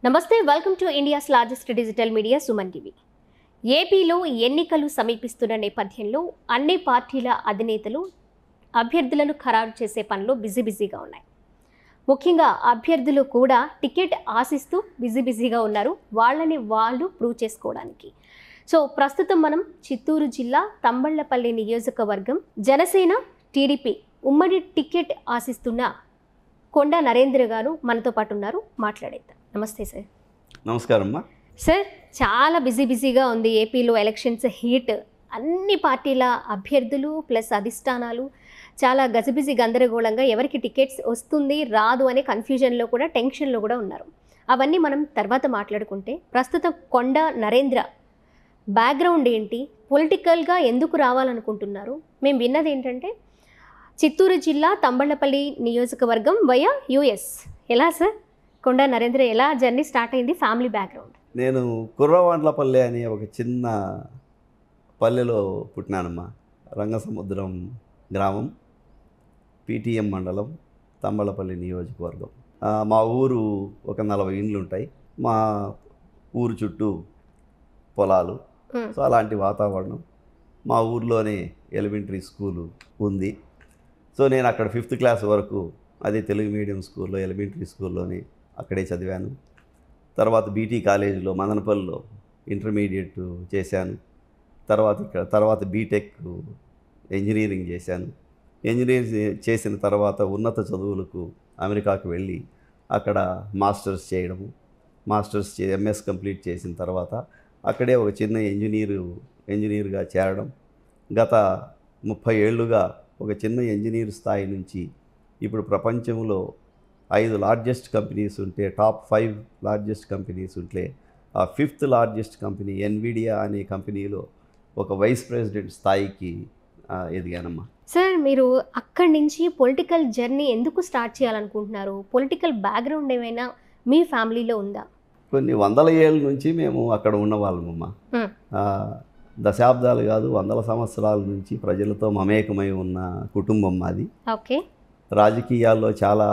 నమస్తే, welcome to India's largest digital media Suman TV. ఏపీలో ఎన్నికలు సమీపిస్తున్న నేపథ్యంలో అన్ని పార్టీల అధినేతలు అభ్యర్థులను ఖరారు చేసే పనిలో బిజీగా ఉన్నాయి. ముఖ్యంగా అభ్యర్థులు కూడా టికెట్ ఆశిస్తూ బిజీగా ఉన్నారు, వాళ్ళని వాళ్ళు ప్రూవ్ చేసుకోవడానికి. సో ప్రస్తుతం మనం చిత్తూరు జిల్లా తంబళ్లపల్లి నియోజకవర్గం జనసేన టీడీపీ ఉమ్మడి టికెట్ ఆశిస్తున్న కొండా నరేంద్ర గారు మనతో పాటు ఉన్నారు, మాట్లాడేద్దాం. నమస్తే సార్. నమస్కారం అమ్మా. సార్, చాలా బిజీగా ఉంది ఏపీలో ఎలక్షన్స్ హీట్. అన్ని పార్టీల అభ్యర్థులు ప్లస్ అధిష్టానాలు చాలా గజిబిజి గందరగోళంగా ఎవరికి టికెట్స్ వస్తుంది రాదు అనే కన్ఫ్యూజన్లో కూడా టెన్షన్లో కూడా ఉన్నారు. అవన్నీ మనం తర్వాత మాట్లాడుకుంటే, ప్రస్తుతం కొండా నరేంద్ర బ్యాక్గ్రౌండ్ ఏంటి, పొలిటికల్గా ఎందుకు రావాలనుకుంటున్నారు? మేము విన్నది ఏంటంటే చిత్తూరు జిల్లా తంబళ్లపల్లి నియోజకవర్గం వయా యుఎస్. ఎలా సార్ కొండా నరేంద్ర ఎలా జర్నీ స్టార్ట్ అయింది, ఫ్యామిలీ బ్యాక్గ్రౌండ్? నేను కుర్రవాండ్లపల్లి అనే ఒక చిన్న పల్లెలో పుట్టినానమ్మా. రంగసముద్రం గ్రామం, పీటీఎం మండలం, తంబళ్లపల్లి నియోజకవర్గం. మా ఊరు ఒక 40 ఇండ్లు ఉంటాయి. మా ఊరు చుట్టూ పొలాలు. సో అలాంటి వాతావరణం. మా ఊర్లోనే ఎలిమెంటరీ స్కూలు ఉంది. సో నేను అక్కడ 5th క్లాస్ వరకు అదే తెలుగు మీడియం స్కూల్లో, ఎలిమెంటరీ స్కూల్లోనే అక్కడే చదివాను. తర్వాత బీటీ కాలేజీలో మదనపల్లిలో ఇంటర్మీడియట్ చేశాను. తర్వాత బీటెక్ ఇంజనీరింగ్ చేశాను. ఇంజనీరింగ్ చేసిన తర్వాత ఉన్నత చదువులకు అమెరికాకు వెళ్ళి అక్కడ మాస్టర్స్ చేయడము, ఎంఎస్ కంప్లీట్ చేసిన తర్వాత అక్కడే ఒక చిన్న ఇంజనీర్గా చేరడం. గత 30 ఏళ్ళుగా ఒక చిన్న ఇంజనీర్ స్థాయి నుంచి ఇప్పుడు ప్రపంచంలో 5 లార్జెస్ట్ కంపెనీస్ ఉంటే, టాప్ 5 లార్జెస్ట్ కంపెనీస్ ఉంటే ఆ 5th లార్జెస్ట్ కంపెనీ ఎన్విడియా అనే కంపెనీలో ఒక వైస్ ప్రెసిడెంట్ స్థాయికి ఎదిగానమ్మా. సార్, మీరు అక్కడి నుంచి పొలిటికల్ జర్నీ ఎందుకు స్టార్ట్ చేయాలనుకుంటున్నారు? పొలిటికల్ బ్యాక్గ్రౌండ్ ఏమైనా మీ ఫ్యామిలీలో ఉందా? కొన్ని వందల ఏళ్ళ నుంచి మేము అక్కడ ఉన్నవాళ్ళమమ్మా. దశాబ్దాలు కాదు, 100 సంవత్సరాల నుంచి ప్రజలతో మమేకమై ఉన్న కుటుంబం మాది. ఓకే. రాజకీయాల్లో చాలా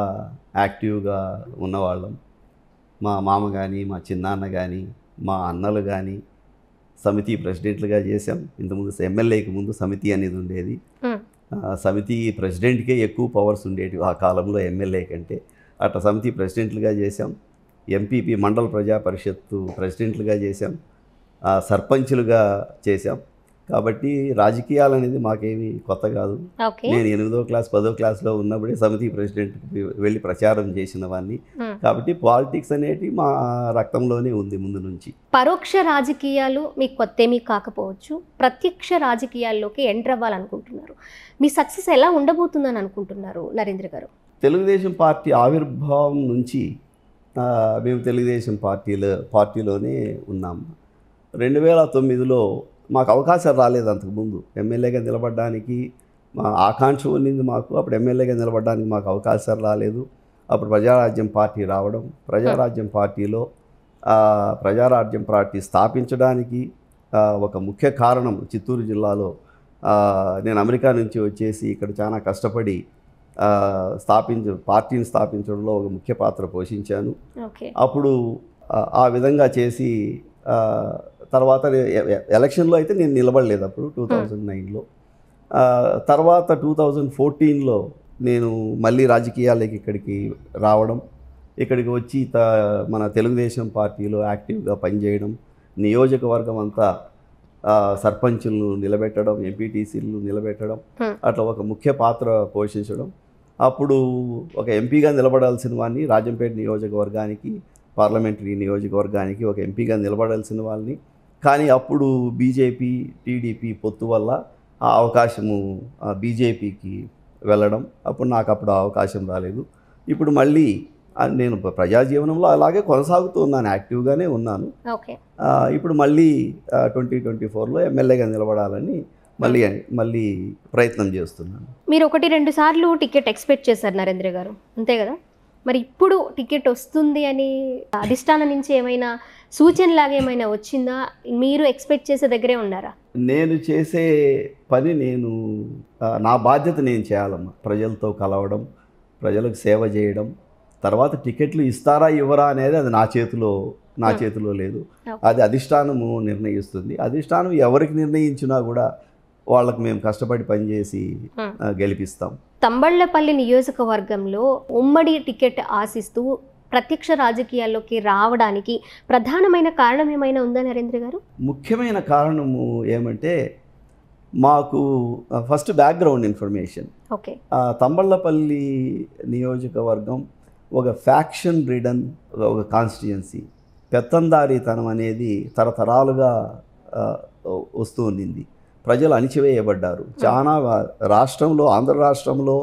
యాక్టివ్గా ఉన్నవాళ్ళం. మా మామ కానీ, మా చిన్నాన్న కానీ, మా అన్నలు కానీ సమితి ప్రెసిడెంట్లుగా చేశాం. ఇంతకుముందు ఎమ్మెల్యేకి ముందు సమితి అనేది ఉండేది. సమితి ప్రెసిడెంట్కే ఎక్కువ పవర్స్ ఉండేవి ఆ కాలంలో ఎమ్మెల్యే కంటే. అట్లా సమితి ప్రెసిడెంట్లుగా చేశాం. ఎంపీపీ మండల ప్రజా పరిషత్తు ప్రెసిడెంట్లుగా చేశాం. సర్పంచులుగా చేశాం. కాబట్టి రాజకీయాలు అనేది మాకేమీ కొత్త కాదు. నేను 8వ క్లాస్ 10వ క్లాస్లో ఉన్నప్పుడే సమితి ప్రెసిడెంట్కి వెళ్ళి ప్రచారం చేసిన వాడిని. కాబట్టి పాలిటిక్స్ అనేటివి మా రక్తంలోనే ఉంది ముందు నుంచి. పరోక్ష రాజకీయాలు మీకు కొత్త ఏమీ కాకపోవచ్చు, ప్రత్యక్ష రాజకీయాల్లోకి ఎంటర్ అవ్వాలనుకుంటున్నారు. మీ సక్సెస్ ఎలా ఉండబోతుందని అనుకుంటున్నారు నరేంద్ర గారు? తెలుగుదేశం పార్టీ ఆవిర్భావం నుంచి మేము తెలుగుదేశం పార్టీలోనే ఉన్నాము. 2009లో మాకు అవకాశం రాలేదు. అంతకుముందు ఎమ్మెల్యేగా నిలబడడానికి మా ఆకాంక్ష ఉండింది మాకు. అప్పుడు ఎమ్మెల్యేగా నిలబడడానికి మాకు అవకాశం రాలేదు. అప్పుడు ప్రజారాజ్యం పార్టీ రావడం, ప్రజారాజ్యం పార్టీలో ప్రజారాజ్యం పార్టీ స్థాపించడానికి ఒక ముఖ్య కారణం చిత్తూరు జిల్లాలో నేను అమెరికా నుంచి వచ్చేసి ఇక్కడ చాలా కష్టపడి పార్టీని స్థాపించడంలో ఒక ముఖ్య పాత్ర పోషించాను. అప్పుడు ఆ విధంగా చేసి తర్వాత ఎలక్షన్లో అయితే నేను నిలబడలేదు అప్పుడు 2009లో. తర్వాత 2014లో నేను మళ్ళీ రాజకీయాలకి ఇక్కడికి రావడం, ఇక్కడికి వచ్చి మన తెలుగుదేశం పార్టీలో యాక్టివ్గా పనిచేయడం, నియోజకవర్గం అంతా సర్పంచులను నిలబెట్టడం, ఎంపీటీసీలను నిలబెట్టడం, అట్లా ఒక ముఖ్య పాత్ర పోషించడం. అప్పుడు ఒక ఎంపీగా నిలబడాల్సిన వాడిని రాజంపేట నియోజకవర్గానికి, పార్లమెంటరీ నియోజకవర్గానికి ఒక ఎంపీగా నిలబడాల్సిన వాళ్ళని. కానీ అప్పుడు బీజేపీ టీడీపీ పొత్తు వల్ల ఆ అవకాశము బీజేపీకి వెళ్ళడం, అప్పుడు నాకు అప్పుడు అవకాశం రాలేదు. ఇప్పుడు మళ్ళీ నేను ప్రజాజీవనంలో అలాగే కొనసాగుతూ ఉన్నాను, యాక్టివ్గానే ఉన్నాను. ఇప్పుడు మళ్ళీ 2024లో ఎమ్మెల్యేగా నిలబడాలని మళ్ళీ ప్రయత్నం చేస్తున్నాను. మీరు 1-2 సార్లు టికెట్ ఎక్స్పెక్ట్ చేశారు నరేంద్ర గారు, అంతే కదా? మరి ఇప్పుడు టికెట్ వస్తుంది అని అధిష్టానం నుంచి ఏమైనా సూచనలాగా ఏమైనా వచ్చిందా? మీరు ఎక్స్పెక్ట్ చేసే దగ్గరే ఉన్నారా? నేను చేసే పని నా బాధ్యత నేను చేయాలమ్మా. ప్రజలతో కలవడం, ప్రజలకు సేవ చేయడం, తర్వాత టికెట్లు ఇస్తారా ఇవ్వరా అనేది అది నా చేతిలో లేదు. అది అధిష్టానము నిర్ణయిస్తుంది. అధిష్టానం ఎవరికి నిర్ణయించినా కూడా వాళ్ళకి మేము కష్టపడి పనిచేసి గెలిపిస్తాం. తంబళ్లపల్లి నియోజకవర్గంలో ఉమ్మడి టికెట్ ఆశిస్తూ ప్రత్యక్ష రాజకీయాల్లోకి రావడానికి ప్రధానమైన కారణం ఏమైనా ఉందా నరేంద్ర గారు? ముఖ్యమైన కారణము ఏమంటే మాకు first background information. Okay. Thamballapalli నియోజకవర్గం ఒక ఫ్యాక్షన్ రిడన్ ఒక కాన్స్టిట్యుయెన్సీ. పెత్తందారీతనం అనేది తరతరాలుగా వస్తూ ఉండింది. ప్రజలు అణిచివేయబడ్డారు. చాలా రాష్ట్రంలో, ఆంధ్ర రాష్ట్రంలో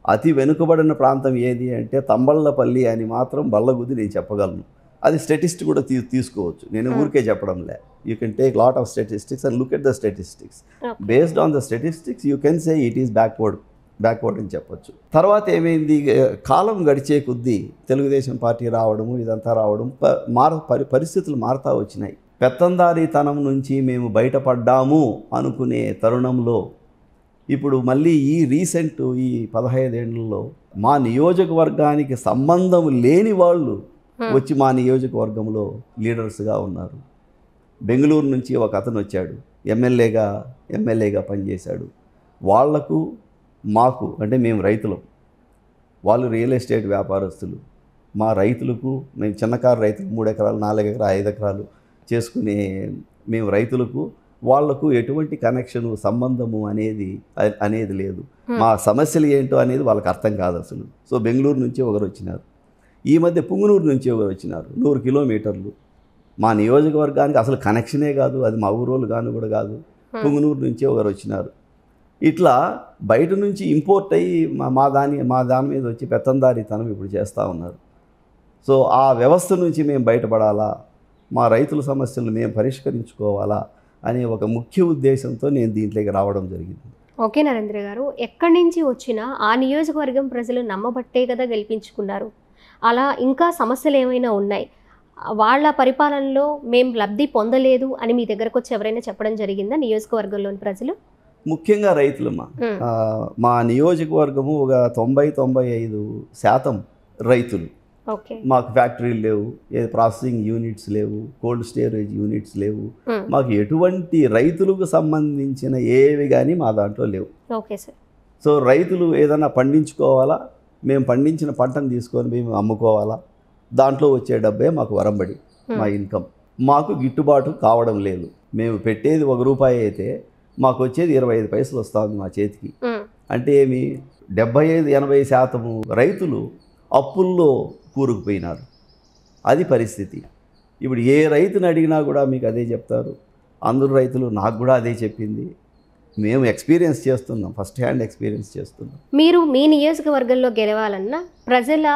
అతి వెనుకబడిన ప్రాంతం ఏది అంటే తంబళ్లపల్లి అని మాత్రం బల్లగుద్ది నేను చెప్పగలను. అది స్టాటిస్టిక్ కూడా తీసుకోవచ్చు, నేను ఊరికే చెప్పడంలే. You can take lot of statistics and look at the statistics. Based on the statistics you can say it is backward అని చెప్పొచ్చు. తర్వాత ఏమైంది, కాలం గడిచే కొద్దీ తెలుగుదేశం పార్టీ రావడము, ఇదంతా రావడం, పరిస్థితులు మారుతూ వచ్చినాయి. పెత్తందారీతనం నుంచి మేము బయటపడ్డాము అనుకునే తరుణంలో ఇప్పుడు మళ్ళీ ఈ 15 ఏళ్లలో మా నియోజకవర్గానికి సంబంధం లేని వాళ్ళు వచ్చి మా నియోజకవర్గంలో లీడర్స్గా ఉన్నారు. బెంగళూరు నుంచి ఒక అతను వచ్చాడు, ఎమ్మెల్యేగా పనిచేశాడు. వాళ్లకు మాకు అంటే మేము రైతులం, వాళ్ళు రియల్ ఎస్టేట్ వ్యాపారస్తులు. మా రైతులకు, మేము చిన్నకారు రైతులు, 3 ఎకరాలు 4 ఎకరాలు 5 ఎకరాలు చేసుకునే మేము రైతులకు వాళ్లకు ఎటువంటి కనెక్షను, సంబంధము అనేది లేదు. మా సమస్యలు ఏంటో అనేది వాళ్ళకి అర్థం కాదు అసలు. సో బెంగళూరు నుంచి ఒకరు వచ్చినారు, ఈ మధ్య పుంగనూరు నుంచి ఒకరు వచ్చినారు. 100 కిలోమీటర్లు మా నియోజకవర్గానికి అసలు కనెక్షనే కాదు, అది మా ఊరోళ్ళు కానీ కూడా కాదు. పుంగనూరు నుంచి ఒకరు వచ్చినారు. ఇట్లా బయట నుంచి ఇంపోర్ట్ అయ్యి మా దాని మీద వచ్చి పెత్తందారీతనం ఇప్పుడు చేస్తూ ఉన్నారు. సో ఆ వ్యవస్థ నుంచి మేము బయటపడాలా, మా రైతుల సమస్యలను మేము పరిష్కరించుకోవాలా అనే ఒక ముఖ్య ఉద్దేశంతో నేను దీంట్లోకి రావడం జరిగింది. ఓకే నరేంద్ర గారు, ఎక్కడి నుంచి వచ్చినా ఆ నియోజకవర్గం ప్రజలు నమ్మబట్టే కదా గెలిపించుకున్నారు. అలా ఇంకా సమస్యలు ఏమైనా ఉన్నాయి, వాళ్ళ పరిపాలనలో మేము లబ్ధి పొందలేదు అని మీ దగ్గరకు వచ్చి ఎవరైనా చెప్పడం జరిగిందా నియోజకవర్గంలోని ప్రజలు? ముఖ్యంగా రైతులమ్మా. మా నియోజకవర్గము ఒక 90-95% రైతులు. మాకు ఫ్యాక్టరీలు లేవు, ప్రాసెసింగ్ యూనిట్స్ లేవు, కోల్డ్ స్టోరేజ్ యూనిట్స్ లేవు. మాకు ఎటువంటి రైతులకు సంబంధించిన ఏవి కానీ మా దాంట్లో లేవు. Okay sir. సో రైతులు ఏదైనా పండించుకోవాలా, మేము పండించిన పంటను తీసుకొని మేము అమ్ముకోవాలా, దాంట్లో వచ్చే డబ్బే మాకు వరంబడి, మా ఇన్కమ్. మాకు గిట్టుబాటు కావడం లేదు. మేము పెట్టేది ₹1 అయితే మాకు వచ్చేది 25 పైసలు వస్తుంది మా చేతికి. అంటే ఏమి, 75-80% రైతులు అప్పుల్లో కూరుకుపోయినారు. అది పరిస్థితి. ఇప్పుడు ఏ రైతుని అడిగినా కూడా మీకు అదే చెప్తారు. అందరూ రైతులు నాకు కూడా అదే చెప్పింది. మేము ఎక్స్పీరియన్స్ చేస్తున్నాం, ఫస్ట్ హ్యాండ్ ఎక్స్పీరియన్స్ చేస్తున్నాం. మీరు మీ నియోజకవర్గంలో గెలవాలన్నా ప్రజల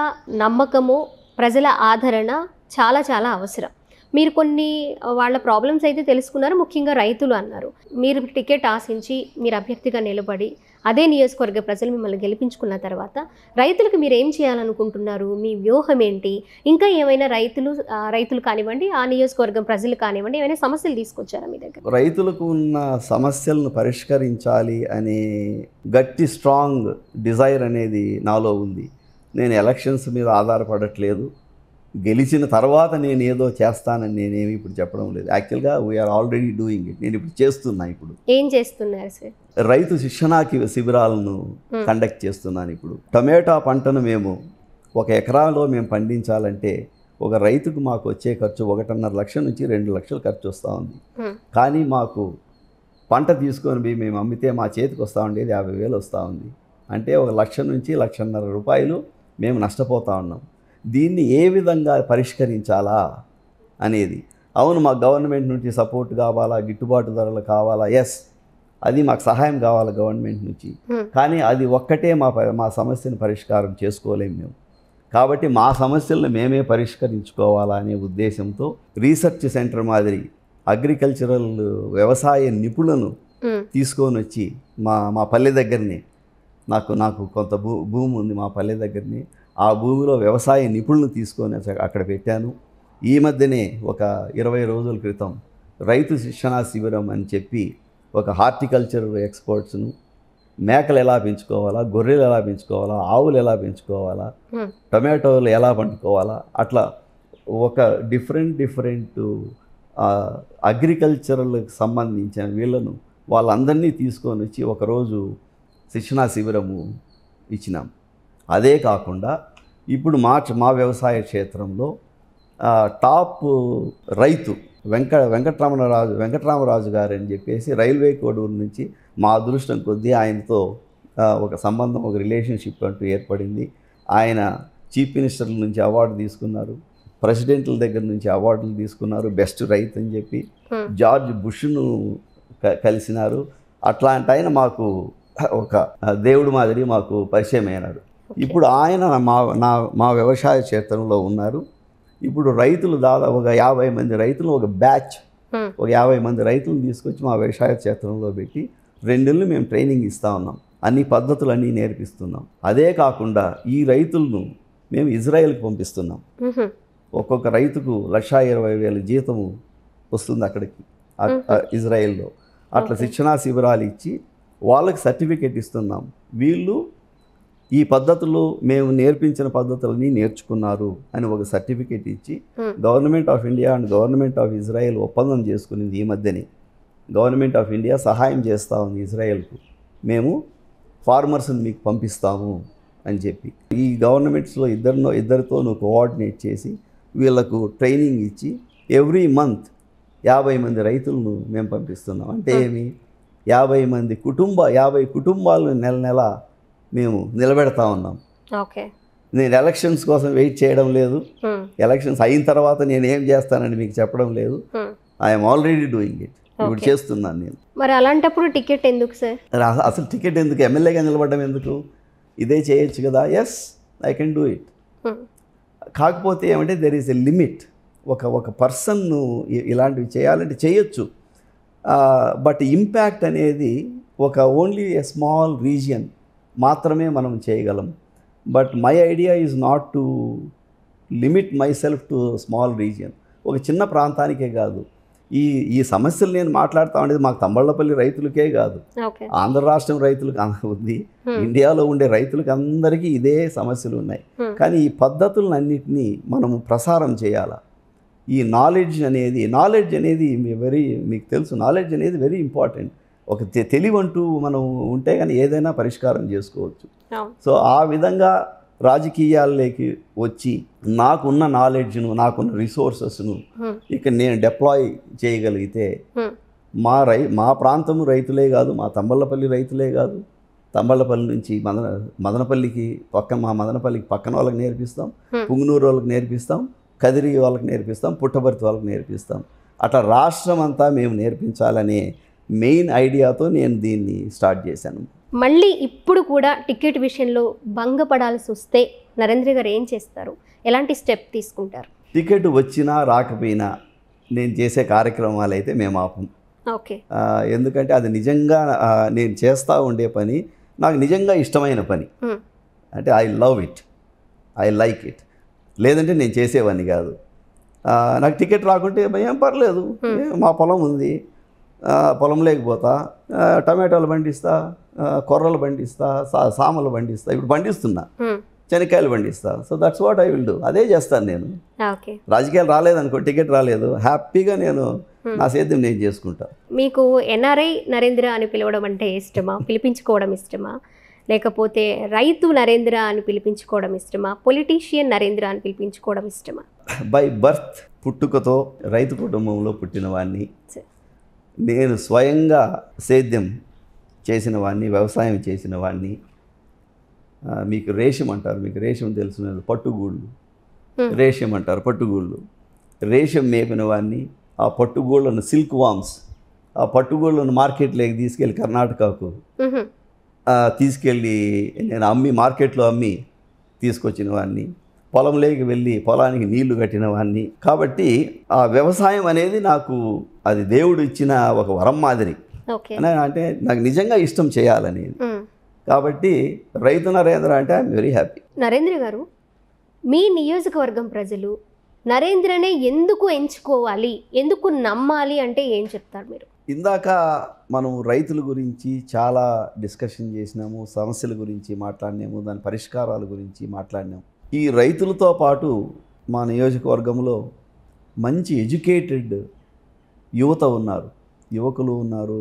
నమ్మకము, ప్రజల ఆదరణ చాలా చాలా అవసరం. మీరు కొన్ని వాళ్ళ ప్రాబ్లమ్స్ అయితే తెలుసుకున్నారు, ముఖ్యంగా రైతులు అన్నారు. మీరు టికెట్ ఆశించి మీరు అభ్యర్థిగా నిలబడి అదే నియోజకవర్గ ప్రజలు మిమ్మల్ని గెలిపించుకున్న తర్వాత రైతులకు మీరు ఏం చేయాలనుకుంటున్నారు, మీ వ్యూహం ఏంటి? ఇంకా ఏమైనా రైతులు కానివ్వండి, ఆ నియోజకవర్గం ప్రజలు కానివ్వండి, ఏమైనా సమస్యలు తీసుకొచ్చారా మీ దగ్గర? రైతులకు ఉన్న సమస్యలను పరిష్కరించాలి అనే గట్టి స్ట్రాంగ్ డిజైర్ అనేది నాలో ఉంది. నేను ఎలక్షన్స్ మీద ఆధారపడట్లేదు. గెలిచిన తర్వాత నేను ఏదో చేస్తానని నేనేమి ఇప్పుడు చెప్పడం లేదు. యాక్చువల్గా వీఆర్ ఆల్రెడీ డూయింగ్ ఇట్. నేను ఇప్పుడు చేస్తున్నా. ఇప్పుడు ఏం చేస్తున్నారు సార్? రైతు శిక్షణాకి శిబిరాలను కండక్ట్ చేస్తున్నాను. ఇప్పుడు టమాటా పంటను మేము 1 ఎకరాలో మేము పండించాలంటే ఒక రైతుకు మాకు వచ్చే ఖర్చు 1.5 లక్షల నుంచి 2 లక్షలు ఖర్చు వస్తూ ఉంది. కానీ మాకు పంట తీసుకొని మేము అమ్మితే మా చేతికి వస్తూ ఉండేది 50,000 వస్తూ ఉంది. అంటే 1 లక్ష నుంచి 1,50,000 రూపాయలు మేము నష్టపోతూ ఉన్నాం. దీన్ని ఏ విధంగా పరిష్కరించాలా అనేది. అవును, మాకు గవర్నమెంట్ నుంచి సపోర్ట్ కావాలా, గిట్టుబాటు ధరలు కావాలా, ఎస్, అది మాకు సహాయం కావాలి గవర్నమెంట్ నుంచి. కానీ అది ఒక్కటే మా సమస్యను పరిష్కారం చేసుకోలేము మేము. కాబట్టి మా సమస్యలను మేమే పరిష్కరించుకోవాలా అనే ఉద్దేశంతో రీసెర్చ్ సెంటర్ మాదిరి అగ్రికల్చరల్ వ్యవసాయ నిపుణులను తీసుకొని వచ్చి మా పల్లె దగ్గరనే, నాకు కొంత భూమి ఉంది మా పల్లె దగ్గరనే, ఆ భూమిలో వ్యవసాయ నిపుణులను తీసుకొని అక్కడ పెట్టాను. ఈ మధ్యనే ఒక 20 రోజుల క్రితం రైతు శిక్షణా శిబిరం అని చెప్పి ఒక హార్టికల్చర్ ఎక్స్పర్ట్స్ను, మేకలు ఎలా పెంచుకోవాలా, గొర్రెలు ఎలా పెంచుకోవాలా, ఆవులు ఎలా పెంచుకోవాలా, టొమాటోలు ఎలా పండుకోవాలా, అట్లా ఒక డిఫరెంట్ అగ్రికల్చరల్కి సంబంధించిన వీళ్ళను వాళ్ళందరినీ తీసుకొని వచ్చి ఒకరోజు శిక్షణా శిబిరము ఇచ్చినాం. అదే కాకుండా ఇప్పుడు మా వ్యవసాయ క్షేత్రంలో టాప్ రైతు వెంకటరామరాజు గారు అని చెప్పేసి రైల్వే కోడూరు నుంచి మా అదృష్టం కొద్దీ ఆయనతో ఒక సంబంధం, ఒక రిలేషన్షిప్ అంటూ ఏర్పడింది. ఆయన చీఫ్ మినిస్టర్ల నుంచి అవార్డు తీసుకున్నారు, ప్రెసిడెంట్ల దగ్గర నుంచి అవార్డులు తీసుకున్నారు, బెస్ట్ రైతు అని చెప్పి. జార్జ్ బుష్ను కలిసినారు. అట్లాంటి ఆయన మాకు ఒక దేవుడు మాదిరి మాకు పరిచయం అయినాడు. ఇప్పుడు ఆయన మా వ్యవసాయ క్షేత్రంలో ఉన్నారు. ఇప్పుడు రైతులు దాదాపు ఒక 50 మంది రైతులు, ఒక బ్యాచ్, ఒక 50 మంది రైతులను తీసుకొచ్చి మా వ్యవసాయ క్షేత్రంలో పెట్టి 2 నెలలు మేము ట్రైనింగ్ ఇస్తూ ఉన్నాం. అన్ని పద్ధతులన్నీ నేర్పిస్తున్నాం. అదే కాకుండా ఈ రైతులను మేము ఇజ్రాయెల్కి పంపిస్తున్నాం. ఒక్కొక్క రైతుకు 1,20,000 జీతము వస్తుంది అక్కడికి, ఇజ్రాయెల్లో. అట్లా శిక్షణా శిబిరాలు ఇచ్చి వాళ్ళకి సర్టిఫికేట్ ఇస్తున్నాం. వీళ్ళు ఈ పద్ధతులు మేము నేర్పించిన పద్ధతులని నేర్చుకున్నారు అని ఒక సర్టిఫికేట్ ఇచ్చి government of India and government of Israel ఒప్పందం చేసుకునేది ఈ మధ్యనే. గవర్నమెంట్ ఆఫ్ ఇండియా సహాయం చేస్తూ ఉంది ఇజ్రాయెల్కు, మేము ఫార్మర్స్ని మీకు పంపిస్తాము అని చెప్పి. ఈ గవర్నమెంట్స్లో ఇద్దరితో కోఆర్డినేట్ చేసి వీళ్ళకు ట్రైనింగ్ ఇచ్చి ఎవ్రీ మంత్ 50 మంది రైతులను మేము పంపిస్తున్నాం. అంటే ఏమి 50 కుటుంబాలను నెల మేము నిలబెడతా ఉన్నాం. నేను ఎలక్షన్స్ కోసం వెయిట్ చేయడం లేదు, ఎలక్షన్స్ అయిన తర్వాత నేను ఏం చేస్తానని మీకు చెప్పడం లేదు. I'm already doing it. ఇప్పుడు చేస్తున్నాను నేను. మరి అలాంటప్పుడు టికెట్ ఎందుకు సార్? అసలు టికెట్ ఎందుకు? ఎమ్మెల్యేగా నిలబడడం ఎందుకు? ఇదే చేయొచ్చు కదా. Yes, I can do it. కాకపోతే ఏమంటే దెర్ ఈస్ ఎ లిమిట్. ఒక పర్సన్ను ఇలాంటివి చేయాలంటే చేయొచ్చు, బట్ ఇంపాక్ట్ అనేది ఓన్లీ ఎ స్మాల్ రీజియన్ మాత్రమే మనం చేయగలం. But my idea is not to limit my self to small region. ఒక చిన్న ప్రాంతానికే కాదు, ఈ సమస్యలు నేను మాట్లాడుతూ ఉండేది మాకు తంబళ్ళపల్లి రైతులకే కాదు, ఆంధ్ర రాష్ట్రం రైతులకు ఉంది, ఇండియాలో ఉండే రైతులకు అందరికీ ఇదే సమస్యలు ఉన్నాయి. కానీ ఈ పద్ధతులన్నింటినీ మనము ప్రసారం చేయాలి. ఈ నాలెడ్జ్ అనేది మీకు తెలుసు, నాలెడ్జ్ అనేది వెరీ ఇంపార్టెంట్. ఒక తెలివంటూ మనం ఉంటే కానీ ఏదైనా పరిష్కారం చేసుకోవచ్చు. సో ఆ విధంగా రాజకీయాల్లోకి వచ్చి నాకున్న నాలెడ్జ్ను, నాకున్న రిసోర్సెస్ను ఇక నేను డిప్లాయ్ చేయగలిగితే మా ప్రాంతం రైతులే కాదు, మా తంబళ్ళపల్లి రైతులే కాదు, తంబళ్ళపల్లి నుంచి మదనపల్లికి మదనపల్లికి పక్కన వాళ్ళకి నేర్పిస్తాం, పుంగనూరు వాళ్ళకి నేర్పిస్తాం, కదిరి వాళ్ళకి నేర్పిస్తాం, పుట్టపర్తి వాళ్ళకి నేర్పిస్తాం. అట్లా రాష్ట్రం అంతా మేము నేర్పించాలనే మెయిన్ ఐడియాతో నేను దీన్ని స్టార్ట్ చేశాను. మళ్ళీ ఇప్పుడు కూడా టికెట్ విషయంలో భంగపడాల్సి వస్తే నరేంద్ర గారు ఏం చేస్తారు? ఎలాంటి స్టెప్ తీసుకుంటారు? టికెట్ వచ్చినా రాకపోయినా నేను చేసే కార్యక్రమాలు అయితే మేము ఆపం. ఓకే. ఎందుకంటే అది నిజంగా నేను చేస్తూ ఉండే పని, నాకు నిజంగా ఇష్టమైన పని. అంటే I love it, I like it. లేదంటే నేను చేసేవాడిని కాదు. నాకు టికెట్ రాకుంటే ఏం పర్లేదు, మా పొలం ఉంది, పొలం లేకపోతా, టమాటాలు పండిస్తా, కొర్రలు పండిస్తా, సామలు పండిస్తా, ఇప్పుడు పండిస్తున్నా, శనక్కాయలు పండిస్తా. So that's what I will do. అదే చేస్తాను నేను. రాజకీయాలు రాలేదనుకో, టికెట్ రాలేదు, హ్యాపీగా నేను నా సేద్యం నేను చేసుకుంటా. మీకు ఎన్ఆర్ఐ నరేంద్ర అని పిలవడం అంటే ఇష్టమా, పిలిపించుకోవడం ఇష్టమా, లేకపోతే రైతు నరేంద్ర అని పిలిపించుకోవడం ఇష్టమా, పొలిటీషియన్ నరేంద్ర అని పిలిపించుకోవడం ఇష్టమా? బై బర్త్ పుట్టుకతో రైతు కుటుంబంలో పుట్టిన వాడిని, నేను స్వయంగా సేద్యం చేసిన వాడిని, వ్యవసాయం చేసిన వాడిని. మీకు రేషం అంటారు, మీకు రేషం తెలిసిన పట్టుగూళ్ళు, రేషం అంటారు పట్టుగూళ్ళు. రేషం మేపిన వాడిని. ఆ పట్టుగూళ్ళను సిల్క్ వామ్స్, ఆ పట్టుగూళ్ళను మార్కెట్లోకి తీసుకెళ్ళి కర్ణాటకకు తీసుకెళ్ళి నేను మార్కెట్లో అమ్మి తీసుకొచ్చిన వాడిని. పొలంలోకి వెళ్ళి పొలానికి నీళ్లు కట్టిన వాడిని. కాబట్టి ఆ వ్యవసాయం అనేది నాకు అది దేవుడు ఇచ్చిన ఒక వరం మాదిరి. అంటే నాకు నిజంగా ఇష్టం చేయాలనేది. కాబట్టి రైతు నరేంద్ర అంటే ఐఎమ్ వెరీ హ్యాపీ. నరేంద్ర గారు, మీ నియోజకవర్గం ప్రజలు నరేంద్రనే ఎందుకు ఎంచుకోవాలి, ఎందుకు నమ్మాలి అంటే ఏం చెప్తారు మీరు? ఇందాక మనం రైతుల గురించి చాలా డిస్కషన్ చేసినాము, సమస్యల గురించి మాట్లాడినాము, దాని పరిష్కారాల గురించి మాట్లాడినాము. ఈ రైతులతో పాటు మా నియోజకవర్గంలో మంచి ఎడ్యుకేటెడ్ యువత ఉన్నారు, యువకులు ఉన్నారు,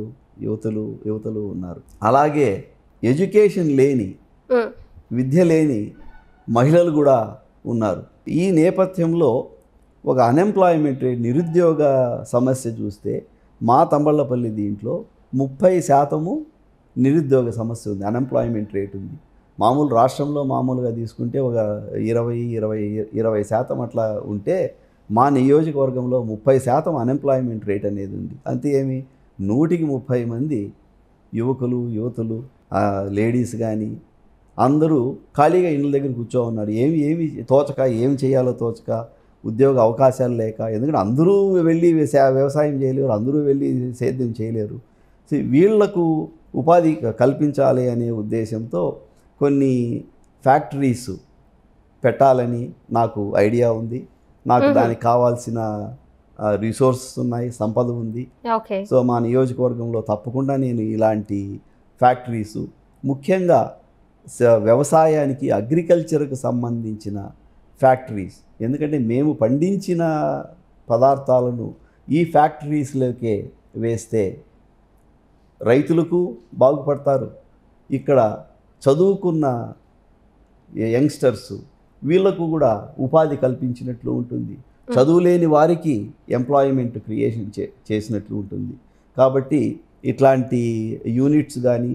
యువతలు ఉన్నారు. అలాగే ఎడ్యుకేషన్ లేని, విద్య లేని మహిళలు కూడా ఉన్నారు. ఈ నేపథ్యంలో ఒక అన్ఎంప్లాయ్మెంట్ రేట్, నిరుద్యోగ సమస్య చూస్తే మా తంబళ్ళపల్లి దీంట్లో 30% నిరుద్యోగ సమస్య ఉంది, అన్ఎంప్లాయ్మెంట్ రేట్ ఉంది. మామూలు రాష్ట్రంలో మామూలుగా తీసుకుంటే ఒక 20% అట్లా ఉంటే మా నియోజకవర్గంలో 30% అన్ఎంప్లాయ్మెంట్ రేట్ అనేది ఉంది. అంతే ఏమి 100కి 30 మంది యువతులు లేడీస్ కానీ అందరూ ఖాళీగా ఇళ్ళ దగ్గర కూర్చో ఉన్నారు. ఏమి తోచక, ఏం చేయాలో తోచక, ఉద్యోగ అవకాశాలు లేక. ఎందుకంటే అందరూ వెళ్ళి వ్యవసాయం చేయలేరు, అందరూ వెళ్ళి సేద్యం చేయలేరు. సో వీళ్లకు ఉపాధి కల్పించాలి అనే ఉద్దేశంతో కొన్ని ఫ్యాక్టరీస్ పెట్టాలని నాకు ఐడియా ఉంది. నాకు దానికి కావాల్సిన రిసోర్సెస్ ఉన్నాయి, సంపద ఉంది. సో మా నియోజకవర్గంలో తప్పకుండా నేను ఇలాంటి ఫ్యాక్టరీస్, ముఖ్యంగా వ్యవసాయానికి, అగ్రికల్చర్కు సంబంధించిన ఫ్యాక్టరీస్, ఎందుకంటే మేము పండించిన పదార్థాలను ఈ ఫ్యాక్టరీస్లోకే వేస్తే రైతులకు బాగుపడతారు. ఇక్కడ చదువుకున్న యంగ్స్టర్స్ వీళ్లకు కూడా ఉపాధి కల్పించినట్లు ఉంటుంది, చదువులేని వారికి ఎంప్లాయ్మెంట్ క్రియేషన్ చేసినట్లు ఉంటుంది. కాబట్టి ఇట్లాంటి యూనిట్స్ కానీ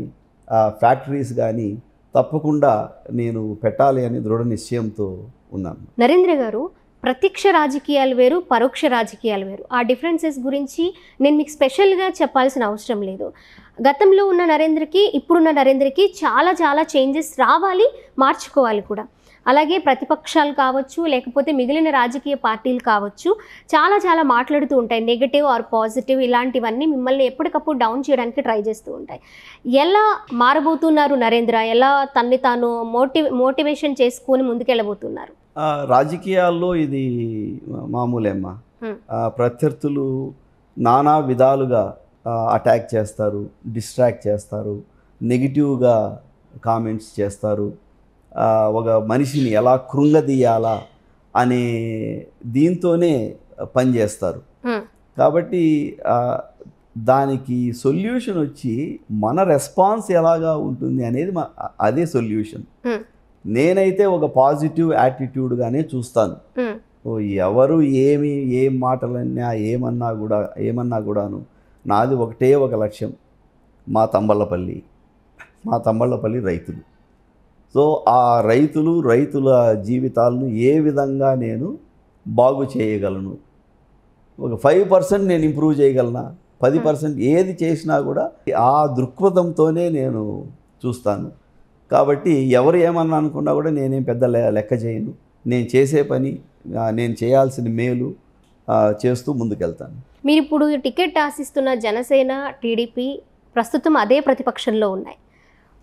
ఫ్యాక్టరీస్ కానీ తప్పకుండా నేను పెట్టాలి అని దృఢ నిశ్చయంతో ఉన్నాను. నరేంద్ర గారు, ప్రత్యక్ష రాజకీయాలు వేరు, పరోక్ష రాజకీయాలు వేరు. ఆ డిఫరెన్సెస్ గురించి నేను మీకు స్పెషల్గా చెప్పాల్సిన అవసరం లేదు. గతంలో ఉన్న నరేంద్రకి, ఇప్పుడున్న నరేంద్రకి చాలా చాలా చేంజెస్ రావాలి, మార్చుకోవాలి కూడా. అలాగే ప్రతిపక్షాలు కావచ్చు, లేకపోతే మిగిలిన రాజకీయ పార్టీలు కావచ్చు, చాలా చాలా మాట్లాడుతూ ఉంటాయి, నెగటివ్ ఆర్ పాజిటివ్ ఇలాంటివన్నీ మిమ్మల్ని ఎప్పటికప్పుడు డౌన్ చేయడానికి ట్రై చేస్తూ ఉంటాయి. ఎలా మారబోతున్నారు నరేంద్ర? ఎలా తన్ని తాను మోటివేషన్ చేసుకొని ముందుకెళ్ళబోతున్నారు? రాజకీయాల్లో ఇది మామూలేమ్మా. ప్రత్యర్థులు నానా విధాలుగా అటాక్ చేస్తారు, డిస్ట్రాక్ట్ చేస్తారు, నెగిటివ్గా కామెంట్స్ చేస్తారు, ఒక మనిషిని ఎలా కృంగదీయాలా అనే దీంతోనే పనిచేస్తారు. కాబట్టి దానికి సొల్యూషన్ వచ్చి మన రెస్పాన్స్ ఎలాగా ఉంటుంది అనేది అదే సొల్యూషన్. నేనైతే ఒక పాజిటివ్ యాటిట్యూడ్గానే చూస్తాను. ఎవరు ఏం మాటలన్నా ఏమన్నా కూడాను నాది ఒక లక్ష్యం, మా తంబళ్ళపల్లి రైతులు. సో ఆ రైతుల జీవితాలను ఏ విధంగా నేను బాగు చేయగలను, ఒక 5% నేను ఇంప్రూవ్ చేయగలనా, 10% ఏది చేసినా కూడా ఆ దృక్పథంతోనే నేను చూస్తాను. కాబట్టి ఎవరు ఏమన్నా అనుకున్నా కూడా నేనేం పెద్ద లెక్క చేయను. నేను చేసే పని, నేను చేయాల్సిన మేలు చేస్తూ ముందుకెళ్తాను. మీరు ఇప్పుడు టికెట్ ఆశిస్తున్న జనసేన, టీడీపీ ప్రస్తుతం అదే ప్రతిపక్షంలో ఉన్నాయి.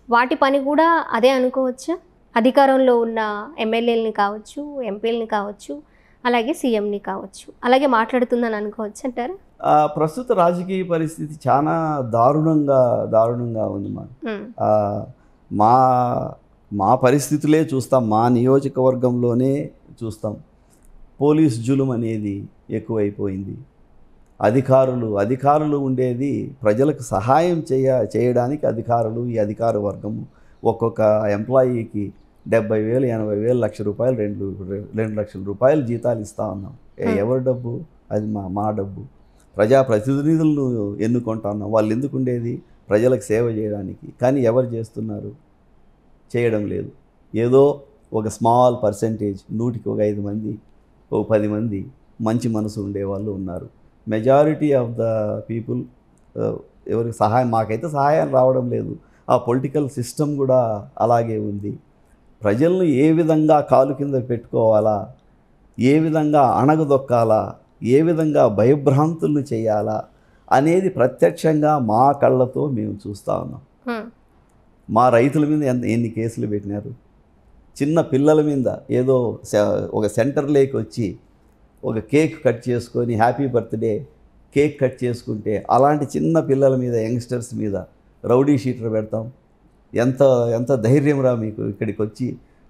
వాటి పని కూడా అదే అనుకోవచ్చా? అధికారంలో ఉన్న ఎమ్మెల్యేలని కావచ్చు, ఎంపీలని కావచ్చు, అలాగే సీఎంని కావచ్చు, అలాగే మాట్లాడుతుందని అనుకోవచ్చు అంటారా? ప్రస్తుత రాజకీయ పరిస్థితి చాలా దారుణంగా ఉంది. మా పరిస్థితులే చూస్తాం, మా నియోజకవర్గంలోనే చూస్తాం. పోలీస్ జులుం అనేది ఎక్కువైపోయింది. అధికారులు ఉండేది ప్రజలకు సహాయం చేయడానికి అధికారులు. ఈ అధికార వర్గము ఒక్కొక్క ఎంప్లాయీకి 70,000, 80,000, ₹1,00,000, 2 లక్షల రూపాయలు జీతాలు ఇస్తూ ఉన్నాం. ఎవరి డబ్బు అది? మా డబ్బు. ప్రజాప్రతినిధులను ఎన్నుకుంటా ఉన్నాం. వాళ్ళు ఎందుకు ఉండేది? ప్రజలకు సేవ చేయడానికి. కానీ ఎవరు చేస్తున్నారు? చేయడం లేదు. ఏదో ఒక స్మాల్ పర్సెంటేజ్, 100కి 5 మంది, 10 మంది మంచి మనసు ఉండేవాళ్ళు ఉన్నారు. మెజారిటీ ఆఫ్ ద పీపుల్ ఎవరికి మాకైతే సహాయం రావడం లేదు. ఆ పొలిటికల్ సిస్టమ్ కూడా అలాగే ఉంది. ప్రజలను ఏ విధంగా కాలు కింద పెట్టుకోవాలా, ఏ విధంగా అణగదొక్కాలా, ఏ విధంగా భయభ్రాంతులను చేయాలా అనేది ప్రత్యక్షంగా మా కళ్ళతో మేము చూస్తూ ఉన్నాం. మా రైతుల మీద ఎన్ని కేసులు పెట్టినారు. చిన్న పిల్లల మీద ఏదో ఒక సెంటర్లోకి వచ్చి ఒక కేక్ కట్ చేసుకొని హ్యాపీ బర్త్డే కేక్ కట్ చేసుకుంటే అలాంటి చిన్న పిల్లల మీద, యంగ్స్టర్స్ మీద రౌడీ షీటర్ పెడతాం? ఎంత ఎంత ధైర్యం రా మీకు? ఇక్కడికి వచ్చి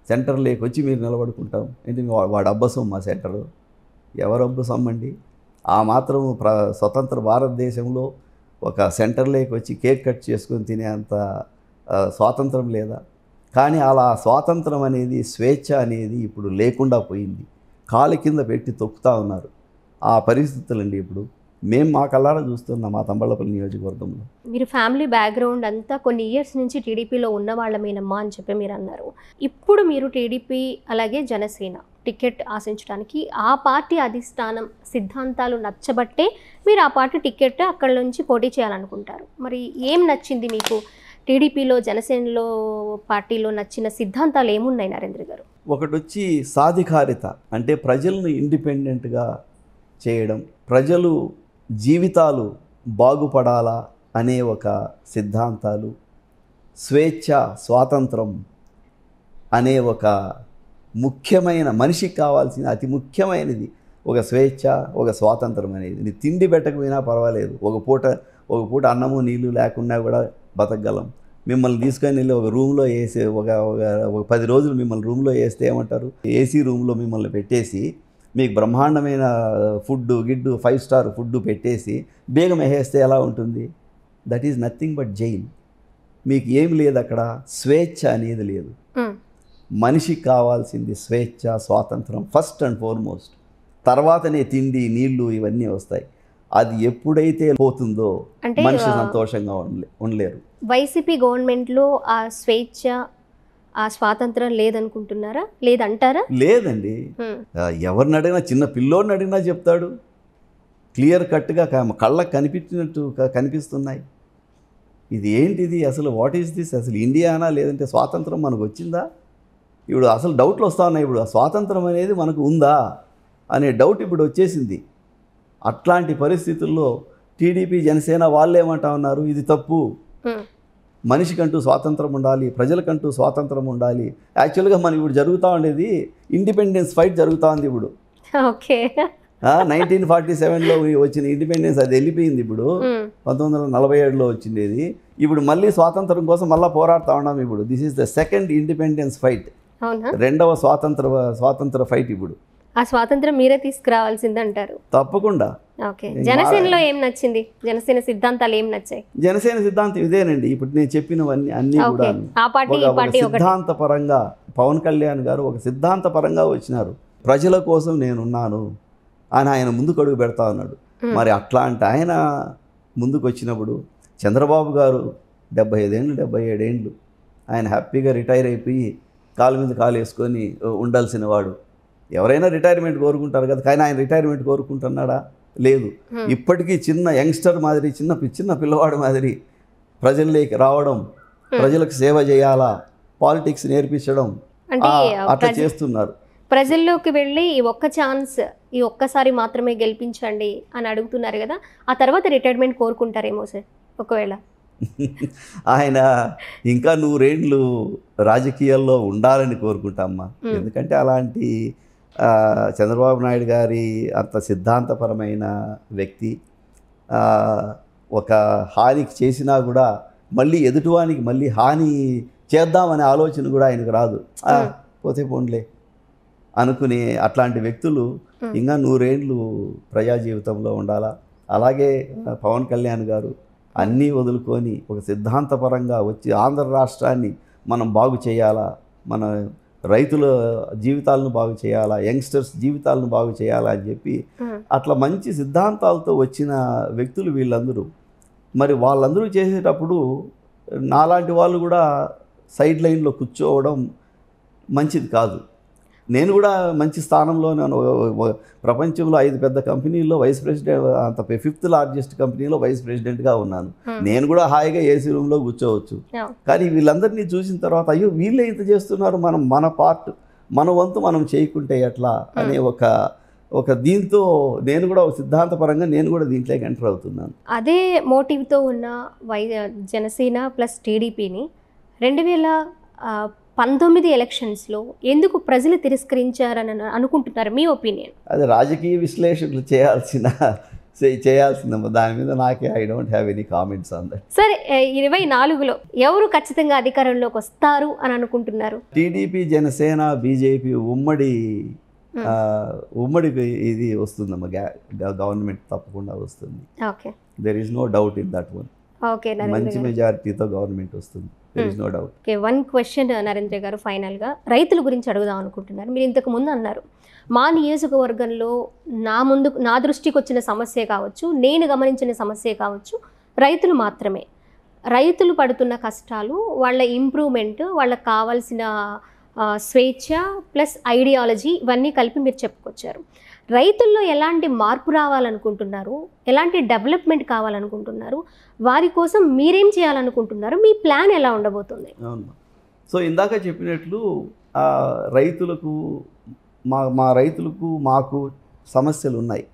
సెంటర్లోకి వచ్చి మీరు నిలబడుకుంటాం ఏంటి? వాడు అబ్బసం మా సెంటరు? ఎవరు అబ్బసం అండి? ఆ మాత్రం స్వతంత్ర భారతదేశంలో ఒక సెంటర్లోకి వచ్చి కేక్ కట్ చేసుకొని తినే అంత స్వాతంత్రం లేదా? కానీ అలా స్వాతంత్రం అనేది, స్వేచ్ఛ అనేది ఇప్పుడు లేకుండా పోయింది. కాలు కింద పెట్టి తొక్కుతూ ఉన్నారు. ఆ పరిస్థితులండి ఇప్పుడు మేము మా కళ్ళారా చూస్తున్నాం మా తంబళ్ళపల్లి నియోజకవర్గంలో. మీరు ఫ్యామిలీ బ్యాక్గ్రౌండ్ అంతా కొన్ని ఇయర్స్ నుంచి టీడీపీలో ఉన్న వాళ్ళమేనమ్మా అని చెప్పి మీరు అన్నారు. ఇప్పుడు మీరు టీడీపీ అలాగే జనసేన టికెట్ ఆశించడానికి ఆ పార్టీ అధిష్టానం సిద్ధాంతాలు నచ్చబట్టే మీరు ఆ పార్టీ టికెట్ అక్కడ నుంచి పోటీ చేయాలనుకుంటారు. మరి ఏం నచ్చింది మీకు? టీడీపీలో, జనసేనలో పార్టీలో నచ్చిన సిద్ధాంతాలు ఏమున్నాయి నరేంద్ర గారు? ఒకటి వచ్చి సాధికారిత, అంటే ప్రజలను ఇండిపెండెంట్గా చేయడం, ప్రజలు జీవితాలు బాగుపడాలా అనే ఒక సిద్ధాంతాలు, స్వేచ్ఛ, స్వాతంత్రం అనే ఒక ముఖ్యమైన, మనిషికి కావాల్సిన అతి ముఖ్యమైనది ఒక స్వేచ్ఛ, ఒక స్వాతంత్రం అనేది. నీ తిండి పెట్టకపోయినా పర్వాలేదు, ఒక పూట అన్నము నీళ్ళు లేకుండా కూడా బతకగలం. మిమ్మల్ని తీసుకొని వెళ్ళి ఒక రూమ్లో వేసి ఒక 10 రోజులు మిమ్మల్ని రూమ్లో వేస్తే ఏమంటారు? ఏసీ రూమ్లో మిమ్మల్ని పెట్టేసి మీకు బ్రహ్మాండమైన ఫుడ్ 5 స్టార్ ఫుడ్ పెట్టేసి బేగం వేసేస్తే ఎలా ఉంటుంది? That is nothing but jail. మీకు ఏం లేదు అక్కడ, స్వేచ్ఛ అనేది లేదు. మనిషికి కావాల్సింది స్వేచ్ఛ, స్వాతంత్రం ఫస్ట్ అండ్ ఫార్మోస్ట్. తర్వాతనే తిండి, నీళ్లు ఇవన్నీ వస్తాయి. అది ఎప్పుడైతే పోతుందో మనిషి సంతోషంగా ఉండలేరు. వైసీపీ గవర్నమెంట్లో ఆ స్వేచ్ఛ, ఆ స్వాతంత్రం లేదనుకుంటున్నారా? లేదంటారా? లేదండి. ఎవరిని అడిగినా, చిన్న పిల్లోడిని అడిగినా చెప్తాడు. క్లియర్ కట్గా కళ్ళకు కనిపించినట్టు కనిపిస్తున్నాయి. ఇది ఏంటిది అసలు? What is this? అసలు ఇండియానా లేదంటే స్వాతంత్రం మనకు వచ్చిందా? ఇప్పుడు అసలు డౌట్లు వస్తూ ఉన్నాయి. ఇప్పుడు స్వాతంత్రం అనేది మనకు ఉందా అనే డౌట్ ఇప్పుడు వచ్చేసింది. అట్లాంటి పరిస్థితుల్లో టీడీపీ, జనసేన వాళ్ళు ఏమంటా ఉన్నారు? ఇది తప్పు, మనిషికంటూ స్వాతంత్రం ఉండాలి, ప్రజలకంటూ స్వాతంత్రం ఉండాలి. యాక్చువల్గా మనం ఇప్పుడు జరుగుతూ ఉండేది ఇండిపెండెన్స్ ఫైట్ జరుగుతూ ఉంది ఇప్పుడు. ఓకే, 1947లో వచ్చిన ఇండిపెండెన్స్ అది వెళ్ళిపోయింది. ఇప్పుడు 1947లో వచ్చిండేది. ఇప్పుడు మళ్ళీ స్వాతంత్రం కోసం మళ్ళీ పోరాడుతూ ఉన్నాం. ఇప్పుడు this is the second independence fight, రెండవ స్వాతంత్ర ఫైట్. ఇప్పుడు ఆ స్వాతంత్రం మీరే తీసుకురావాల్సిందంటారు? తప్పకుండా. ఓకే, జనసేనలో ఏం నచ్చింది? జనసేన సిద్ధాంతాలు ఏం నచ్చాయి? జనసేన సిద్ధాంతం ఇదేనండి. ఇప్పుడు నేను చెప్పినవన్నీ అన్నీ కూడా సిద్ధాంతపరంగా పవన్ కళ్యాణ్ గారు ఒక సిద్ధాంతపరంగా వచ్చినారు. ప్రజల కోసం నేనున్నాను అని ఆయన ముందుకు అడుగు పెడతా ఉన్నాడు. మరి అట్లాంటి ఆయన ముందుకు వచ్చినప్పుడు చంద్రబాబు గారు 75 ఏళ్ళు 77 ఏళ్ళు ఆయన హ్యాపీగా రిటైర్ అయిపోయి కాలు మీద కాలు వేసుకొని ఉండాల్సిన వాడు. ఎవరైనా రిటైర్మెంట్ కోరుకుంటారు కదా, కానీ ఆయన రిటైర్మెంట్ కోరుకుంటున్నాడా? లేదు. ఇప్పటికీ చిన్న యంగ్స్టర్ మాదిరి, చిన్న పిల్లవాడు మాదిరి ప్రజల్లోకి రావడం, ప్రజలకు సేవ చేయాలా, పాలిటిక్స్ నేర్పించడం, అట్లా చేస్తున్నారు. ప్రజల్లోకి వెళ్ళి ఈ ఒక్క ఛాన్స్, ఈ ఒక్కసారి మాత్రమే గెలిపించండి అని అడుగుతున్నారు కదా, ఆ తర్వాత రిటైర్మెంట్ కోరుకుంటారేమో సార్ ఒకవేళ? ఆయన ఇంకా 100 ఏళ్ళు రాజకీయాల్లో ఉండాలని కోరుకుంటామ్మా. ఎందుకంటే అలాంటి చంద్రబాబు నాయుడు గారి అంత సిద్ధాంతపరమైన వ్యక్తి ఒక హానికి చేసినా కూడా మళ్ళీ ఎదుటివానికి మళ్ళీ హాని చేద్దామనే ఆలోచన కూడా ఆయనకు రాదు. పోతే పోన్లే అనుకునే అట్లాంటి వ్యక్తులు ఇంకా 100 ఏళ్ళు ప్రజా జీవితంలో ఉండాలా. అలాగే పవన్ కళ్యాణ్ గారు అన్నీ వదులుకొని ఒక సిద్ధాంతపరంగా వచ్చి ఆంధ్ర రాష్ట్రాన్ని మనం బాగు చేయాలా, మన రైతుల జీవితాలను బాగు చేయాలా, యంగ్స్టర్స్ జీవితాలను బాగు చేయాలా అని చెప్పి అట్లా మంచి సిద్ధాంతాలతో వచ్చిన వ్యక్తులు వీళ్ళందరూ. మరి వాళ్ళందరూ చేసేటప్పుడు నాలాంటి వాళ్ళు కూడా సైడ్ లైన్లో కూర్చోవడం మంచిది కాదు. నేను కూడా మంచి స్థానంలో, నేను ప్రపంచంలో 5 పెద్ద కంపెనీల్లో వైస్ ప్రెసిడెంట్, అంత 5th లార్జెస్ట్ కంపెనీలో వైస్ ప్రెసిడెంట్గా ఉన్నాను. నేను కూడా హాయిగా ఏసీ రూమ్లో కూర్చోవచ్చు. కానీ వీళ్ళందరినీ చూసిన తర్వాత అయ్యో వీళ్ళే ఇంత చేస్తున్నారు, మన వంతు మనం చేయకుంటే ఎట్లా అనే ఒక దీంతో నేను కూడా సిద్ధాంతపరంగా నేను కూడా దీంట్లోకి ఎంటర్ అవుతున్నాను. అదే మోటివ్తో ఉన్న జనసేన ప్లస్ టీడీపీని 2019 ఎలక్షన్స్లో ఎందుకు ప్రజలు తిరస్కరించారని అనుకుంటున్నారు? మీ ఒపీనియన్? అది రాజకీయ విశ్లేషకులు చేయాల్సిన చేయాల్సిందమ్మా. దాని మీద నాకే I don't have any comments on that. సరే 24లో ఎవరు ఖచ్చితంగా అధికారంలోకి వస్తారు అని అనుకుంటున్నారు? టీడీపీ, జనసేన, బీజేపీ ఉమ్మడి ఇది వస్తుందమ్మా. గవర్నమెంట్ తప్పకుండా వస్తుంది. Okay, there is no doubt in that one. Okay, మంచి మెజారిటీతో గవర్నమెంట్ వస్తుంది. There is no doubt. Okay, one question Narendra గారు, ఫైనల్గా రైతుల గురించి అడుగుదాం అనుకుంటున్నారు. మీరు ఇంతకు ముందు అన్నారు, మా నియోజకవర్గంలో నా దృష్టికి వచ్చిన సమస్య కావచ్చు, నేను గమనించిన సమస్య కావచ్చు, రైతులు మాత్రమే. రైతులు పడుతున్న కష్టాలు, వాళ్ళ ఇంప్రూవ్మెంట్, వాళ్ళకి కావాల్సిన స్వేచ్ఛ ప్లస్ ఐడియాలజీ, ఇవన్నీ కలిపి మీరు చెప్పుకొచ్చారు. రైతుల్లో ఎలాంటి మార్పు రావాలనుకుంటున్నారు, ఎలాంటి డెవలప్మెంట్ కావాలనుకుంటున్నారు, వారి కోసం మీరేం చేయాలనుకుంటున్నారు, మీ ప్లాన్ ఎలా ఉండబోతుంది? అవును. సో ఇందాక చెప్పినట్లు రైతులకు మా రైతులకు మాకు సమస్యలు ఉన్నాయి.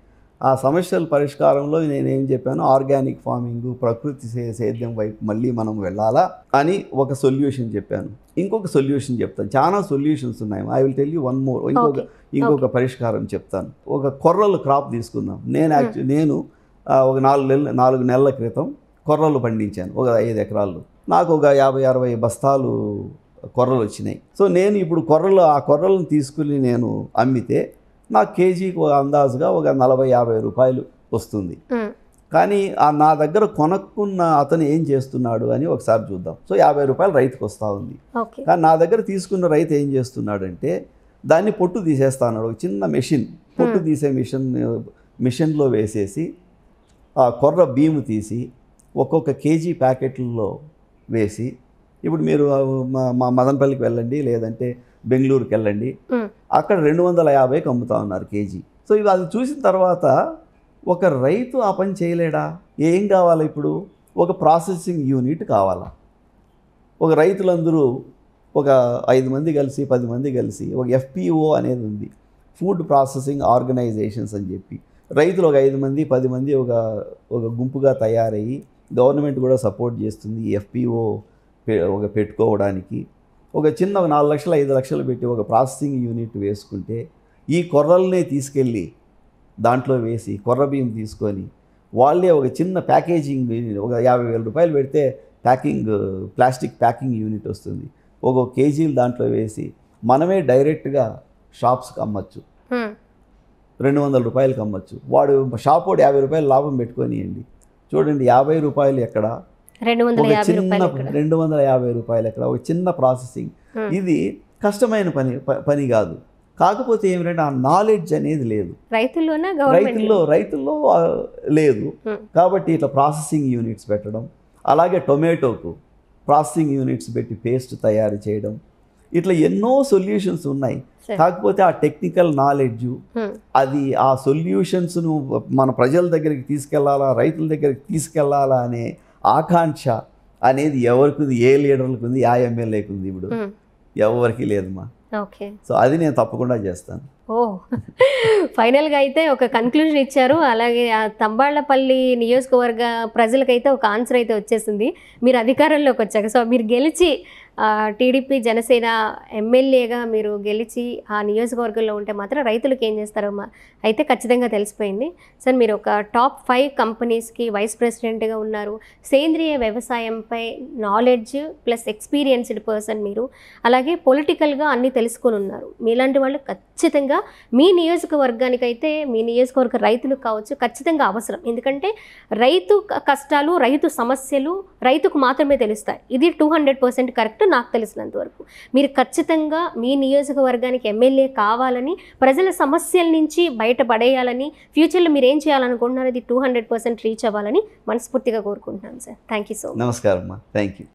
ఆ సమస్యల పరిష్కారంలో నేనేం చెప్పాను, ఆర్గానిక్ ఫార్మింగ్, ప్రకృతి సేద్యం వైపు మళ్ళీ మనం వెళ్ళాలా అని ఒక సొల్యూషన్ చెప్పాను. ఇంకొక సొల్యూషన్ చెప్తాను. చాలా సొల్యూషన్స్ ఉన్నాయి. I will tell you one more. ఇంకొక పరిష్కారం చెప్తాను. ఒక కొర్రలు క్రాప్ తీసుకుందాం. నేను ఒక 4 నెలల క్రితం కొర్రలు పండించాను. ఒక 5 ఎకరాల్లో నాకు ఒక 50-60 బస్తాలు కొర్రలు వచ్చినాయి. సో నేను ఇప్పుడు ఆ కొర్రలను తీసుకుని నేను అమ్మితే నాకు కేజీకి అందాజుగా ఒక 40-50 రూపాయలు వస్తుంది. కానీ నా దగ్గర కొనుక్కున్న అతను ఏం చేస్తున్నాడు అని ఒకసారి చూద్దాం. సో 50 రూపాయలు రైతుకు వస్తూ ఉంది. కానీ నా దగ్గర తీసుకున్న రైతు ఏం చేస్తున్నాడంటే దాన్ని పొట్టు తీసేస్తాడు. ఒక చిన్న మెషిన్, పొట్టు తీసే మిషన్లో వేసేసి ఆ కొర్ర బీము తీసి ఒక్కొక్క కేజీ ప్యాకెట్లలో వేసి, ఇప్పుడు మీరు మా మదనపల్లికి వెళ్ళండి, లేదంటే బెంగళూరుకి వెళ్ళండి, అక్కడ 250కి అమ్ముతా ఉన్నారు కేజీ. సో ఇవి అది చూసిన తర్వాత ఒక రైతు ఆ పని చేయలేడా? ఏం కావాలి ఇప్పుడు? ఒక ప్రాసెసింగ్ యూనిట్ కావాలా. ఒక రైతులందరూ ఒక 5 మంది కలిసి 10 మంది కలిసి ఒక FPO అనేది ఉంది, ఫుడ్ ప్రాసెసింగ్ ఆర్గనైజేషన్స్ అని చెప్పి, రైతులు ఒక 5 మంది 10 మంది ఒక గుంపుగా తయారయ్యి గవర్నమెంట్ కూడా సపోర్ట్ చేస్తుంది FPO పెట్టుకోవడానికి. ఒక చిన్న 4 లక్షలు 5 లక్షలు పెట్టి ఒక ప్రాసెసింగ్ యూనిట్ వేసుకుంటే ఈ కొర్రలనే తీసుకెళ్ళి దాంట్లో వేసి కొర్ర బియ్యం తీసుకొని వాళ్ళే ఒక చిన్న ప్యాకేజింగ్, ఒక 50,000 రూపాయలు పెడితే ప్లాస్టిక్ ప్యాకింగ్ యూనిట్ వస్తుంది. ఒక కేజీలు దాంట్లో వేసి మనమే డైరెక్ట్గా షాప్స్కి అమ్మచ్చు, 200 రూపాయలకి అమ్మచ్చు. వాడు షాప్ వాడు 50 రూపాయలు లాభం పెట్టుకొనియండి. చూడండి, 50 రూపాయలు ఎక్కడ, 250 రూపాయలు ఎక్కడ, ఒక చిన్న ప్రాసెసింగ్. ఇది కష్టమైన పని కాదు. కాకపోతే ఏమిటంటే ఆ నాలెడ్జ్ అనేది లేదు రైతుల్లో లేదు. కాబట్టి ఇట్లా ప్రాసెసింగ్ యూనిట్స్ పెట్టడం, అలాగే టొమాటోకు ప్రాసెసింగ్ యూనిట్స్ పెట్టి పేస్ట్ తయారు చేయడం, ఇట్లా ఎన్నో సొల్యూషన్స్ ఉన్నాయి. కాకపోతే ఆ టెక్నికల్ నాలెడ్జ్, అది ఆ సొల్యూషన్స్ను మన ప్రజల దగ్గరికి తీసుకెళ్లాలా, రైతుల దగ్గరికి తీసుకెళ్లాలా అనే ఆకాంక్ష అనేది ఎవరికి ఉంది? ఏ లీడర్లకు ఉంది? ఆ ఎమ్మెల్యేకి ఉంది? ఇప్పుడు ఎవరికి లేదమ్మా. సో అది నేను తప్పకుండా చేస్తాను. ఫైనల్గా అయితే ఒక కన్క్లూజన్ ఇచ్చారు. అలాగే ఆ తంబాళ్లపల్లి నియోజకవర్గ ప్రజలకైతే ఒక ఆన్సర్ అయితే వచ్చేసింది మీరు అధికారంలోకి వచ్చాక. సో మీరు గెలిచి టీడీపీ జనసేన ఎమ్మెల్యేగా మీరు గెలిచి ఆ నియోజకవర్గంలో ఉంటే మాత్రం రైతులకు ఏం చేస్తారో అయితే ఖచ్చితంగా తెలిసిపోయింది. సార్ మీరు ఒక టాప్ 5 కంపెనీస్కి వైస్ ప్రెసిడెంట్గా ఉన్నారు. సేంద్రియ వ్యవసాయంపై నాలెడ్జ్ ప్లస్ ఎక్స్పీరియన్స్డ్ పర్సన్ మీరు. అలాగే పొలిటికల్గా అన్నీ తెలుసుకొని ఉన్నారు. మీలాంటి వాళ్ళు ఖచ్చితంగా మీ నియోజకవర్గానికైతే, మీ నియోజకవర్గ రైతులకు కావచ్చు, ఖచ్చితంగా అవసరం. ఎందుకంటే రైతు కష్టాలు, రైతు సమస్యలు రైతుకు మాత్రమే తెలుస్తాయి. ఇది 200% కరెక్ట్ నాకు తెలిసినంత వరకు. మీరు ఖచ్చితంగా మీ నియోజకవర్గానికి ఎమ్మెల్యే కావాలని, ప్రజల సమస్యల నుంచి బయటపడేయాలని, ఫ్యూచర్లో మీరు ఏం చేయాలనుకుంటున్నారు అది 200% రీచ్ అవ్వాలని మనస్ఫూర్తిగా కోరుకుంటున్నాను sir. Thank you so much. నమస్కారం అమ్మా. Thank you.